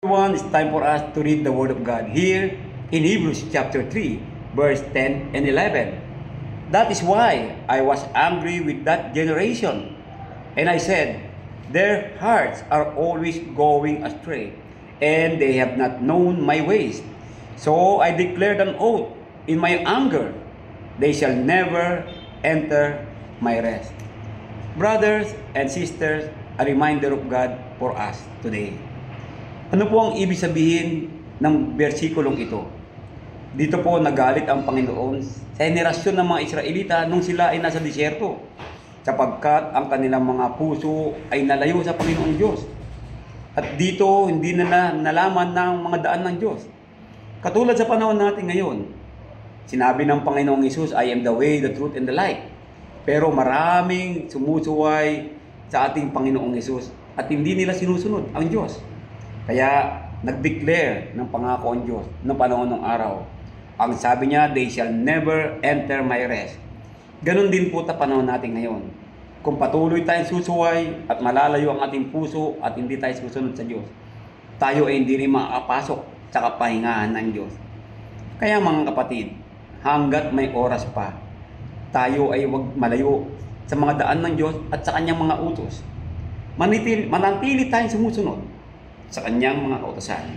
Everyone, it's time for us to read the Word of God here in Hebrews chapter 3, verse 10 and 11. That is why I was angry with that generation, and I said, their hearts are always going astray, and they have not known my ways. So I declared an oath in my anger, they shall never enter my rest. Brothers and sisters, a reminder of God for us today. Ano po ang ibig sabihin ng bersikulong ito? Dito po nagalit ang Panginoon sa henerasyon ng mga Israelita nung sila ay nasa disyerto, sapagkat ang kanilang mga puso ay nalayo sa Panginoong Diyos. At dito hindi na nalaman ng mga daan ng Diyos. Katulad sa panahon natin ngayon, sinabi ng Panginoong Hesus, I am the way, the truth, and the light. Pero maraming sumusuway sa ating Panginoong Hesus at hindi nila sinusunod ang Diyos. Kaya nag-declare ng pangako ang Diyos noong panahon ng araw. Ang sabi niya, they shall never enter my rest. Ganon din po sa panahon natin ngayon. Kung patuloy tayong susuway at malalayo ang ating puso at hindi tayo susunod sa Diyos, tayo ay hindi rin makakapasok sa kapahingahan ng Diyos. Kaya mga kapatid, hanggat may oras pa, tayo ay huwag malayo sa mga daan ng Diyos at sa kanyang mga utos. Manatili tayong sumusunod sa kanyang mga kautosan.